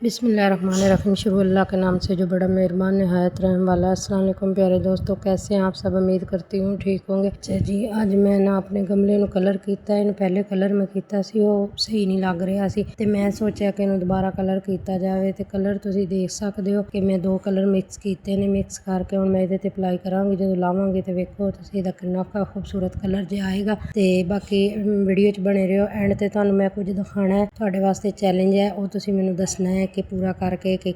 बिस्मिल्लाहिर्रहमानिर्रहीम। शुरू अल्लाह के नाम से जो बड़ा मेहरबान नहायत रहम वाला। अस्सलाम वालेकुम प्यारे दोस्तों, कैसे हैं आप सब? उम्मीद करती हूँ ठीक होंगे। अच्छा जी, अज मैं ना अपने गमले ਨੂੰ कलर ਕੀਤਾ। ਇਹਨੂੰ ਪਹਿਲੇ ਕਲਰ ਮੈਂ ਕੀਤਾ ਸੀ, ਉਹ ਸਹੀ ਨਹੀਂ ਲੱਗ ਰਿਹਾ ਸੀ ਤੇ ਮੈਂ ਸੋਚਿਆ ਕਿ ਇਹਨੂੰ ਦੁਬਾਰਾ ਕਲਰ ਕੀਤਾ ਜਾਵੇ ਤੇ ਕਲਰ ਤੁਸੀਂ ਦੇਖ ਸਕਦੇ ਹੋ ਕਿ ਮੈਂ ਦੋ ਕਲਰ ਮਿਕਸ ਕੀਤੇ ਨੇ। ਮਿਕਸ ਕਰਕੇ ਹੁਣ ਮੈਂ ਇਹਦੇ ਤੇ ਅਪਲਾਈ ਕਰਾਂਗੀ। ਜਦੋਂ ਲਾਵਾਂਗੀ ਤੇ ਵੇਖੋ ਤੁਸੀਂ ਇਹਦਾ ਕਿੰਨਾ ਖੂਬਸੂਰਤ ਕਲਰ ਜਿਹਾ ਆਏਗਾ। ਤੇ ਬਾਕੀ ਵੀਡੀਓ 'ਚ ਬਣੇ ਰਹੋ, ਐਂਡ ਤੇ ਤੁਹਾਨੂੰ ਮੈਂ ਕੁਝ ਦਿਖਾਣਾ ਹੈ। ਤੁਹਾਡੇ ਵਾਸਤੇ ਚੈਲੰਜ ਹੈ, ਉਹ ਤੁਸੀਂ ਮੈਨੂੰ ਦੱਸਣਾ ਹੈ ਕਿ पूरा करके कि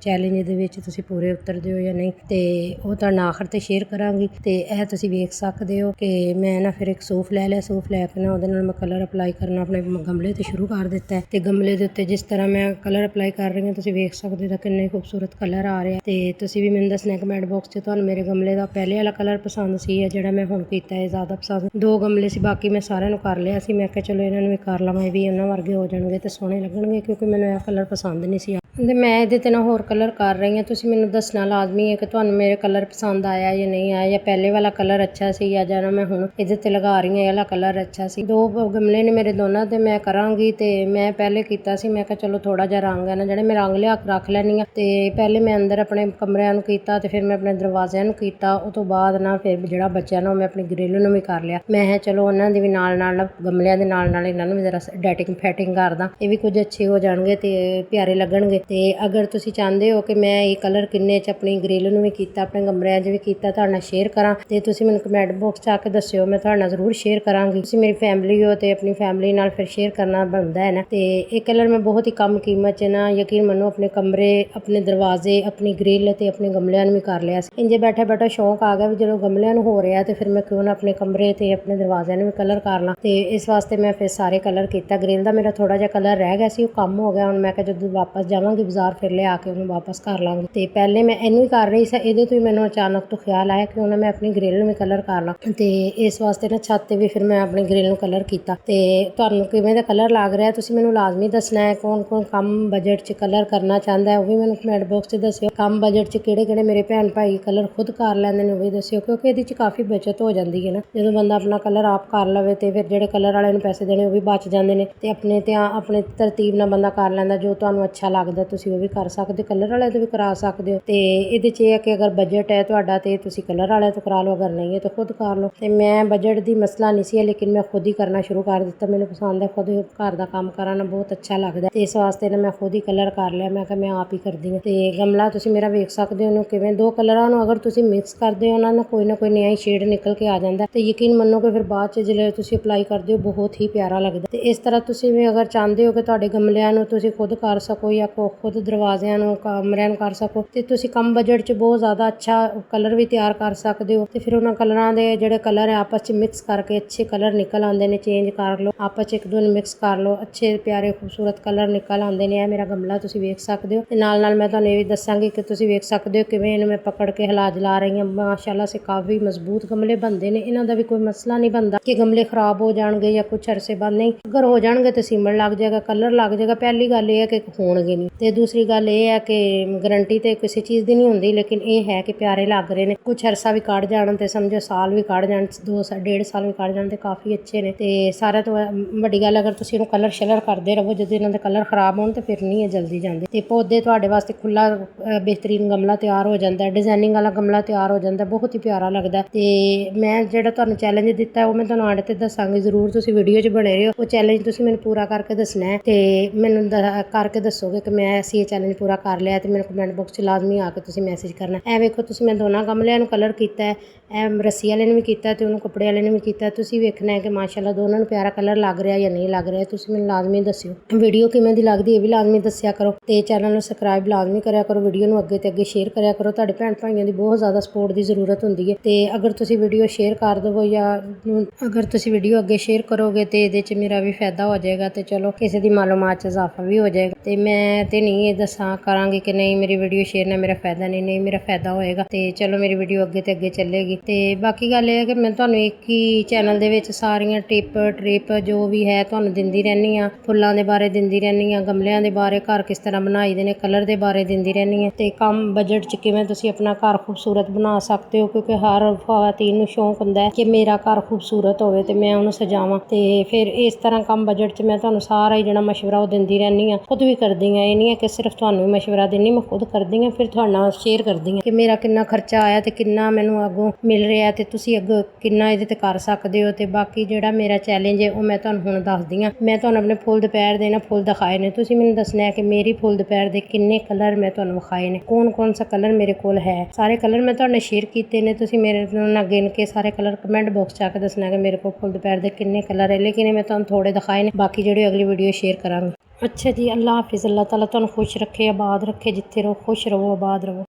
चैलेंज ये पूरे उतरते हो या नहीं, तो वो तुहाडे नाल आखिर ते शेयर करांगी। तो यह तुसीं वेख सकते हो कि मैं ना फिर एक सूफ ले लिया। सूफ लैके ना उहदे नाल मैं कलर अप्लाई करना अपने गमले ते शुरू कर दिता है। तो गमले दे उत्ते जिस तरह मैं कलर अप्लाई कर रही हूँ तुसीं वेख सकते हो किन्ने खूबसूरत कलर आ रहा है। तो तुसीं भी मैनूं दसना कमेंट बॉक्स 'ਚ तुहानूं मेरे गमले का पहले वाला कलर पसंद सी या जिहड़ा मैं हुण कीता है ज़्यादा पसंद। दो गमले सी, बाकी मैं सारिਆਂ ਨੂੰ कर लिया सी। मैं कहा चलो इन्हां नूं भी कर लवां, ये भी उन्हां वर्गे हो जाणगे ते सोहणे लगणगे, क्योंकि मैनूं यह कलर पसंद नहीं सी। ਤੇ ਮੈਂ ਇਹਦੇ 'ਤੇ ਨਾ ਹੋਰ ਕਲਰ ਕਰ ਰਹੀ ਹਾਂ। ਤੁਸੀਂ ਮੈਨੂੰ ਦੱਸਣਾ ਲਾਜ਼ਮੀ ਹੈ ਕਿ ਤੁਹਾਨੂੰ ਮੇਰੇ ਕਲਰ ਪਸੰਦ ਆਇਆ ਜਾਂ ਨਹੀਂ ਆਇਆ, ਜਾਂ ਪਹਿਲੇ ਵਾਲਾ ਕਲਰ ਅੱਛਾ ਸੀ ਜਾਂ ਜਿਹੜਾ ਮੈਂ ਹੁਣ ਇਹਦੇ 'ਤੇ ਲਗਾ ਰਹੀ ਹਾਂ ਇਹ ਵਾਲਾ ਕਲਰ ਅੱਛਾ ਸੀ। ਦੋ ਗਮਲੇ ਨੇ ਮੇਰੇ ਦੋਨਾਂ 'ਤੇ ਮੈਂ ਕਰਾਂਗੀ। ਤੇ ਮੈਂ ਪਹਿਲੇ ਕੀਤਾ ਸੀ, ਮੈਂ ਕਿਹਾ ਚਲੋ ਥੋੜ੍ਹਾ ਜਿਹਾ ਰੰਗ ਹੈ ਨਾ ਜਿਹੜੇ ਮੈਂ ਰੰਗ ਲਿਆ ਕੇ ਰੱਖ ਲੈਂਦੀ ਹਾਂ। ਤੇ ਪਹਿਲੇ ਮੈਂ ਅੰਦਰ ਆਪਣੇ ਕਮਰਿਆਂ ਨੂੰ ਕੀਤਾ ਤੇ ਫਿਰ ਮੈਂ ਆਪਣੇ ਦਰਵਾਜ਼ਿਆਂ ਨੂੰ ਕੀਤਾ। ਉਹ ਤੋਂ ਬਾਅਦ ਨਾ ਫਿਰ ਜਿਹੜਾ ਬਚਿਆ ਨਾ ਉਹ ਮੈਂ ਆਪਣੀ ਗ੍ਰਿਲ ਨੂੰ ਵੀ ਕਰ ਲਿਆ। ਮੈਂ ਕਿਹਾ ਚਲੋ ਉਹਨਾਂ ਦੀ ਵੀ ਨਾਲ ਗਮਲਿਆਂ ਦੇ ਨਾਲ ਇਹਨਾਂ ਨੂੰ ਵੀ ਜ਼ਰਾ ਡੈਟਿੰਗ ਫੈਟਿੰਗ ਕਰਦਾ, ਇਹ ਵੀ ਕੁਝ ਅੱਛੇ ਹੋ ਜਾਣਗੇ ਤੇ ਪਿਆਰੇ ਲੱਗਣਗੇ। ਤੇ ਅਗਰ ਤੁਸੀਂ ਚਾਹੁੰਦੇ ਹੋ ਕਿ ਮੈਂ ਇਹ ਕਲਰ ਕਿੰਨੇ 'ਚ ਆਪਣੀ ਗ੍ਰਿਲ ਨੂੰ ਵੀ ਕੀਤਾ, ਆਪਣੇ ਕਮਰਿਆਂ 'ਚ ਵੀ ਕੀਤਾ, ਤੁਹਾਡੇ ਨਾਲ ਸ਼ੇਅਰ ਕਰਾਂ, ਤੇ ਤੁਸੀਂ ਮੈਨੂੰ ਕਮੈਂਟ ਬਾਕਸ 'ਚ ਆ ਕੇ ਦੱਸਿਓ, ਮੈਂ ਤੁਹਾਡੇ ਨਾਲ ਜ਼ਰੂਰ ਸ਼ੇਅਰ ਕਰਾਂਗੀ। ਤੁਸੀਂ ਮੇਰੀ ਫੈਮਿਲੀ ਹੋ ਤੇ ਆਪਣੀ ਫੈਮਿਲੀ ਨਾਲ ਫਿਰ ਸ਼ੇਅਰ ਕਰਨਾ ਬਣਦਾ ਹੈ ਨਾ। ਤੇ ਇਹ ਕਲਰ ਮੈਂ ਬਹੁਤ ਹੀ ਕਮ ਕੀਮਤ 'ਚ ਨਾ ਯਕੀਨ ਮੰਨੋ ਆਪਣੇ ਕਮਰੇ, ਆਪਣੇ ਦਰਵਾਜ਼ੇ, ਆਪਣੀ ਗ੍ਰਿਲ ਤੇ ਆਪਣੇ ਗਮਲਿਆਂ ਨੂੰ ਵੀ ਕਰ ਲਿਆ ਸੀ। ਇੰਜੇ ਬੈਠਾ ਸ਼ੌਂਕ ਆ ਗਿਆ ਵੀ ਜਦੋਂ ਗਮਲਿਆਂ ਨੂੰ ਹੋ ਰਿਹਾ ਤੇ ਫਿਰ ਮੈਂ ਕਿਉਂ ਨਾ ਆਪਣੇ ਕਮਰੇ ਤੇ ਆਪਣੇ ਦਰਵਾਜ਼ਿਆਂ ਨੂੰ ਵੀ ਕਲਰ ਕਰ ਲਾਂ। ਤੇ ਇਸ ਵਾਸਤੇ ਮੈਂ ਫਿਰ ਸਾਰੇ ਕਲਰ ਕੀਤਾ। ਗ੍ਰਿਲ ਦਾ ਮੇਰਾ ਥੋੜਾ ਜਿਹਾ ਕਲਰ ਰਹਿ ਗਿਆ ਸੀ, ਉਹ ਕੰਮ ਹੋ ਗਿਆ। ਹੁਣ ਮੈਂ ਕਿਹਾ ਜਦੋਂ ਵਾਪਸ ਜਾਵਾਂਗੀ ਬਾਜ਼ਾਰ ਫਿਰ ਲਿਆ ਕੇ ਉਹਨੂੰ ਵਾਪਸ ਕਰ ਲਾਂਗੀ। ਤੇ ਪਹਿਲੇ ਮੈਂ ਇਹਨੂੰ ਹੀ ਕਰ ਰਹੀ ਸੀ, ਇਹਦੇ ਤੋਂ ਹੀ ਮੈਨੂੰ ਅਚਾਨਕ ਤੋਂ ਖਿਆਲ ਆਇਆ ਕਿ ਮੈਂ ਆਪਣੀ ਗ੍ਰਿਲ ਨੂੰ ਵੀ ਕਲਰ ਕਰ ਲਾਂ। ਤੇ ਇਸ ਵਾਸਤੇ ਨਾ ਛੱਤ ਤੇ ਵੀ ਫਿਰ ਮੈਂ ਆਪਣੀ ਗ੍ਰਿਲ ਨੂੰ ਕਲਰ ਕੀਤਾ। ਤੇ ਤੁਹਾਨੂੰ ਕਿਵੇਂ ਦਾ ਕਲਰ ਲੱਗ ਰਿਹਾ ਤੁਸੀਂ ਮੈਨੂੰ ਲਾਜ਼ਮੀ ਦੱਸਣਾ ਹੈ। ਕੌਣ ਕਮ ਬਜਟ 'ਚ ਕਲਰ ਕਰਨਾ ਚਾਹੁੰਦਾ ਹੈ ਉਹ ਵੀ ਮੈਨੂੰ ਕਮੈਂਟ ਬਾਕਸ 'ਚ ਦੱਸਿਓ। ਕਮ ਬਜਟ 'ਚ ਕਿਹੜੇ ਮੇਰੇ ਭੈਣ ਭਾਈ ਕਲਰ ਖੁਦ ਕਰ ਲੈਂਦੇ ਨੇ ਉਹ ਵੀ ਦੱਸਿਓ, ਕਿਉਂਕਿ ਇਹਦੇ 'ਚ ਕਾਫੀ ਬਚਤ ਹੋ ਜਾਂਦੀ ਹੈ ਨਾ। ਜਦੋਂ ਬੰਦਾ ਆਪਣਾ ਕਲਰ ਆਪ ਕਰ ਲਵੇ ਤੇ ਫਿਰ ਜਿਹੜੇ ਕਲਰ ਵਾਲੇ ਨੂੰ ਪੈਸੇ ਦੇਣੇ ਉਹ ਵੀ ਬਚ ਜਾਂਦੇ ਨੇ। ਤੇ ਆਪਣੇ ਤਰਤੀਬ ਨਾਲ ਬੰਦਾ ਕਰ ਲੈਂਦਾ, ਜੋ ਤੁਹਾਨੂੰ ਅੱਛਾ ਲੱਗਦਾ ਤੁਸੀਂ ਉਹ ਵੀ ਕਰ ਸਕਦੇ, ਕਲਰ ਵਾਲਿਆਂ ਤੋਂ ਵੀ ਕਰਾ ਸਕਦੇ ਹੋ। ਤੇ ਇਹਦੇ 'ਚ ਇਹ ਹੈ ਕਿ ਅਗਰ ਬਜਟ ਹੈ ਤੁਹਾਡਾ ਤੇ ਤੁਸੀਂ ਕਲਰ ਵਾਲਿਆਂ ਤੋਂ ਕਰਾ ਲਓ, ਅਗਰ ਨਹੀਂ ਹੈ ਤਾਂ ਖੁਦ ਕਰ ਲਓ। ਤੇ ਮੈਂ ਬਜਟ ਦੀ ਮਸਲਾ ਨਹੀਂ ਸੀ, ਲੇਕਿਨ ਮੈਂ ਖੁਦ ਹੀ ਕਰਨਾ ਸ਼ੁਰੂ ਕਰ ਦਿੱਤਾ। ਮੈਨੂੰ ਪਸੰਦ ਹੈ ਖੁਦ ਘਰ ਦਾ ਕੰਮ ਕਰਨਾ, ਬਹੁਤ ਅੱਛਾ ਲੱਗਦਾ। ਤੇ ਇਸ ਵਾਸਤੇ ਨਾ ਮੈਂ ਖੁਦ ਹੀ ਕਲਰ ਕਰ ਲਿਆ। ਮੈਂ ਕਿਹਾ ਮੈਂ ਆਪ ਹੀ ਕਰਦੀ ਹਾਂ। ਤੇ ਗਮਲਾ ਤੁਸੀਂ ਮੇਰਾ ਵੇਖ ਸਕਦੇ ਹੋ ਉਹਨੂੰ ਕਿਵੇਂ ਦੋ ਕਲਰਾਂ ਨੂੰ ਅਗਰ ਤੁਸੀਂ ਮਿਕਸ ਕਰਦੇ ਹੋ ਉਹਨਾਂ ਨਾਲ ਕੋਈ ਨਾ ਕੋਈ ਨਵਾਂ ਹੀ ਸ਼ੇਡ ਨਿਕਲ ਕੇ ਆ ਜਾਂਦਾ। ਤੇ ਯਕੀਨ ਮੰਨੋ ਕਿ ਫਿਰ ਬਾਅਦ 'ਚ ਜਦੋਂ ਤੁਸੀਂ ਅਪਲਾਈ ਕਰਦੇ ਹੋ ਬਹੁਤ ਹੀ ਪਿਆਰਾ ਲੱਗਦਾ। ਤੇ ਇਸ ਤਰ੍ਹਾਂ ਤੁਸੀਂ ਵੀ ਅਗਰ ਚਾਹੁੰਦੇ ਹੋ ਕਿ ਤੁਹਾਡੇ ਗਮਲਿਆਂ ਨੂੰ ਤੁਸੀਂ ਖੁਦ ਕਰ ਸਕੋ ਜਾਂ ਖੁਦ ਦਰਵਾਜ਼ਿਆਂ ਨੂੰ ਕਮਰਿਆਂ ਨੂੰ ਕਰ ਸਕੋ, ਤੇ ਤੁਸੀਂ ਕਮ ਬਜਟ 'ਚ ਬਹੁਤ ਜ਼ਿਆਦਾ ਅੱਛਾ ਕਲਰ ਵੀ ਤਿਆਰ ਕਰ ਸਕਦੇ ਹੋ। ਤੇ ਫਿਰ ਉਹਨਾਂ ਕਲਰਾਂ ਦੇ ਜਿਹੜੇ ਕਲਰ ਹੈ ਆਪਸ 'ਚ ਮਿਕਸ ਕਰਕੇ ਅੱਛੇ ਕਲਰ ਨਿਕਲ ਆਉਂਦੇ ਨੇ। ਚੇਂਜ ਕਰ ਲਓ ਆਪਸ 'ਚ ਇੱਕ ਦੂਜੇ ਨੂੰ ਮਿਕਸ ਕਰ ਲਓ, ਅੱਛੇ ਪਿਆਰੇ ਖੂਬਸੂਰਤ ਕਲਰ ਨਿਕਲ ਆਉਂਦੇ ਨੇ। ਇਹ ਮੇਰਾ ਗਮਲਾ ਤੁਸੀਂ ਵੇਖ ਸਕਦੇ ਹੋ। ਤੇ ਨਾਲ ਮੈਂ ਤੁਹਾਨੂੰ ਇਹ ਵੀ ਦੱਸਾਂਗੀ ਕਿ ਤੁਸੀਂ ਵੇਖ ਸਕਦੇ ਹੋ ਕਿਵੇਂ ਇਹਨੂੰ ਮੈਂ ਪਕੜ ਕੇ ਹਿਲਾ ਜਲਾ ਰਹੀ ਹਾਂ। ਮਾਸ਼ਾਅੱਲਾ ਸੇ ਕਾਫੀ ਮਜ਼ਬੂਤ ਗਮਲੇ ਬਣਦੇ ਨੇ, ਇਹਨਾਂ ਦਾ ਵੀ ਕੋਈ ਮਸਲਾ ਨਹੀਂ ਬਣਦਾ ਕਿ ਗਮਲੇ ਖਰਾਬ ਹੋ ਜਾਣਗੇ ਜਾਂ ਕੁਛ ਅਰਸੇ ਬਾਅਦ। ਨਹੀਂ, ਅਗਰ ਹੋ ਜਾਣਗੇ ਤਾਂ ਸੀਮਨ ਲੱਗ ਜਾਏਗਾ, ਕਲਰ ਲੱਗ ਜਾਏਗਾ। ਪਹਿਲੀ ਗੱਲ ਇਹ ਹੈ ਕਿ ਹੋਣਗੇ ਨਹੀਂ, ਤੇ ਦੂਸਰੀ ਗੱਲ ਇਹ ਹੈ ਕਿ ਗਰੰਟੀ ਤੇ ਕਿਸੇ ਚੀਜ਼ ਦੀ ਨਹੀਂ ਹੁੰਦੀ, ਲੇਕਿਨ ਇਹ ਹੈ ਕਿ ਪਿਆਰੇ ਲੱਗ ਰਹੇ ਨੇ। ਕੁਛ ਅਰਸਾ ਵੀ ਕੱਢ ਜਾਣ ਤੇ ਸਮਝੋ ਸਾਲ ਵੀ ਕੱਢ ਜਾਣ, 1.5 ਸਾਲ ਵੀ ਕੱਢ ਜਾਣ ਤੇ ਕਾਫੀ ਅੱਛੇ ਨੇ। ਤੇ ਸਾਰਿਆਂ ਤੋਂ ਵੱਡੀ ਗੱਲ ਅਗਰ ਤੁਸੀਂ ਇਹਨੂੰ ਕਲਰ ਸ਼ਲਰ ਕਰਦੇ ਰਹੋ, ਜਦੋਂ ਇਹਨਾਂ ਦੇ ਕਲਰ ਖਰਾਬ ਹੋਣ ਤੇ ਫਿਰ ਨਹੀਂ ਇਹ ਜਲਦੀ ਜਾਂਦੇ। ਤੇ ਪੌਦੇ ਤੁਹਾਡੇ ਵਾਸਤੇ ਖੁੱਲਾ ਬਿਹਤਰੀਨ ਗਮਲਾ ਤਿਆਰ ਹੋ ਜਾਂਦਾ, ਡਿਜ਼ਾਈਨਿੰਗ ਵਾਲਾ ਗਮਲਾ ਤਿਆਰ ਹੋ ਜਾਂਦਾ, ਬਹੁਤ ਹੀ ਪਿਆਰਾ ਲੱਗਦਾ। ਤੇ ਮੈਂ ਜਿਹੜਾ ਤੁਹਾਨੂੰ ਚੈਲੰਜ ਦਿੱਤਾ ਉਹ ਮੈਂ ਤੁਹਾਨੂੰ ਆੜੇ ਤੇ ਦੱਸਾਂਗੀ ਜ਼ਰੂਰ, ਤੁਸੀਂ ਵੀਡੀਓ 'ਚ ਬਣੇ ਰਹੋ। ਉਹ ਚੈਲੰਜ ਤੁਸੀਂ ਮੈਨੂੰ ਪੂਰਾ ਕਰਕੇ ਦੱਸਣਾ ਹੈ ਤੇ ਮੈਨੂੰ ਕਰਕੇ ਦੱਸੋਗੇ ਕਿ ਮੈਂ ਅਸੀਂ ਇਹ ਚੈਲੰਜ ਪੂਰਾ ਕਰ ਲਿਆ। ਤੇ ਮੈਨੂੰ ਕਮੈਂਟ ਬਾਕਸ 'ਚ ਲਾਜ਼ਮੀ ਆ ਕੇ ਤੁਸੀਂ ਮੈਸੇਜ ਕਰਨਾ। ਇਹ ਵੇਖੋ ਤੁਸੀਂ ਮੈਂ ਦੋਨਾਂ ਗਮਲਿਆਂ ਨੂੰ ਕਲਰ ਕੀਤਾ ਹੈ, ਇਹ ਰੱਸੀ ਵਾਲੇ ਨੂੰ ਵੀ ਕੀਤਾ ਤੇ ਉਹਨੂੰ ਕੱਪੜੇ ਵਾਲੇ ਨੂੰ ਵੀ ਕੀਤਾ। ਤੁਸੀਂ ਵੇਖਣਾ ਹੈ ਕਿ ਮਾਸ਼ਾਅੱਲਾ ਦੋਨਾਂ ਨੂੰ ਪਿਆਰਾ ਕਲਰ ਲੱਗ ਰਿਹਾ ਜਾਂ ਨਹੀਂ ਲੱਗ ਰਿਹਾ, ਤੁਸੀਂ ਮੈਨੂੰ ਲਾਜ਼ਮੀ ਦੱਸਿਓ। ਵੀਡੀਓ ਕਿਵੇਂ ਦੀ ਲੱਗਦੀ ਇਹ ਵੀ ਲਾਜ਼ਮੀ ਦੱਸਿਆ ਕਰੋ। ਤੇ ਚੈਨਲ ਨੂੰ ਸਬਸਕ੍ਰਾਈਬ ਲਾਜ਼ਮੀ ਕਰਿਆ ਕਰੋ, ਵੀਡੀਓ ਨੂੰ ਅੱਗੇ ਤੇ ਅੱਗੇ ਸ਼ੇਅਰ ਕਰਿਆ ਕਰੋ। ਤੁਹਾਡੇ ਭੈਣ ਭਾਈਆਂ ਦੀ ਬਹੁਤ ਜ਼ਿਆਦਾ ਸਪੋਰਟ ਦੀ ਜ਼ਰੂਰਤ ਹੁੰਦੀ ਹੈ। ਤੇ ਅਗਰ ਤੁਸੀਂ ਵੀਡੀਓ ਸ਼ੇਅਰ ਕਰ ਦੇਵੋ ਜਾਂ ਅਗਰ ਤੁਸੀਂ ਵੀਡੀਓ ਅੱਗੇ ਸ਼ੇਅਰ ਕਰੋਗੇ ਤੇ ਇਹਦੇ 'ਚ ਮੇਰਾ ਵੀ ਫਾਇਦਾ ਹੋ ਜਾਏਗਾ ਤੇ ਚਲੋ ਕਿਸੇ ਦੀ ਮਾਲੂਮਾਤ 'ਚ ਇਜ਼ਾਫਾ ਵੀ ਹੋ ਜਾਏਗਾ। ਤੇ ਮੈਂ ਤੇ ਨਹੀਂ ਇਹ दसा करांगी कि नहीं मेरी वीडियो शेयर ना मेरा फायदा नहीं मेरा फायदा होएगा। तो चलो मेरी वीडियो अगे तो अगे चलेगी। तो बाकी गल ये है कि मैं तुहानूं एक ही चैनल दे विच सारियां टिप ट्रिप जो भी है तुहानूं दिंदी रहनी हाँ। फुल्लां दे बारे दिंदी रहनी हाँ, गमलियां दे बारे, घर किस तरह बनाई दे ने, कलर दे बारे दिंदी रहनी हाँ। ते कम बजट च किवें तुसीं अपना घर खूबसूरत बना सकते हो, क्योंकि हर खवातीन नूं शौक हुंदा है कि मेरा घर खूबसूरत होवे ते मैं उहनूं सजावां। ते फिर इस तरह कम बजट च मैं तुहानूं सारा ही जिहड़ा मशवरा वो दिंदी रहनी हाँ। खुद भी करदी हाँ, ये नहीं है कि सिर्फ तुहानूं ही मशवरा दिन्नी, मैं खुद करदी हाँ। फिर तुहाडे नाल शेयर करदी हाँ कि मेरा किन्ना खर्चा आया ते किन्ना मैनूं अगों मिल रिहा ते तुसीं अगों किन्ना इहदे ते कर सकदे हो। ते बाकी जिहड़ा मेरा चैलेंज है वो मैं तुहानूं हुण दसदी हाँ। मैं तुहानूं अपने फुੱਲ दुपਹਿਰ ਦੇ ना फुੱल दिखाए ने, तुसीं मैनूं दसना है कि मेरी फुੱਲ दुपਹਿਰ ਦੇ किन्ने कलर मैं तुहानूं विखाए ने, कौन सा कलर मेरे कोल है। सारे कलर मैं तुहाडे नाल शेयर कीते ने, तुसीं मेरे नाल गिन के सारे कलर कमेंट बॉक्स च आके दसना कि मेरे कोल फुੱਲ दुपਹਿਰ ਦੇ किन्ने कलर है। लेकिन मैं तुहानूं थोड़े दिखाए ने, बाकी जिहड़ी अगली वीडियो शेयर करांगी। अच्छा जी, अल्लाह हाफिज़। अल्लाह ताला तुहानूं खुश रखे, आबाद रखे, जिथे रहो खुश रहो, आबाद रहो।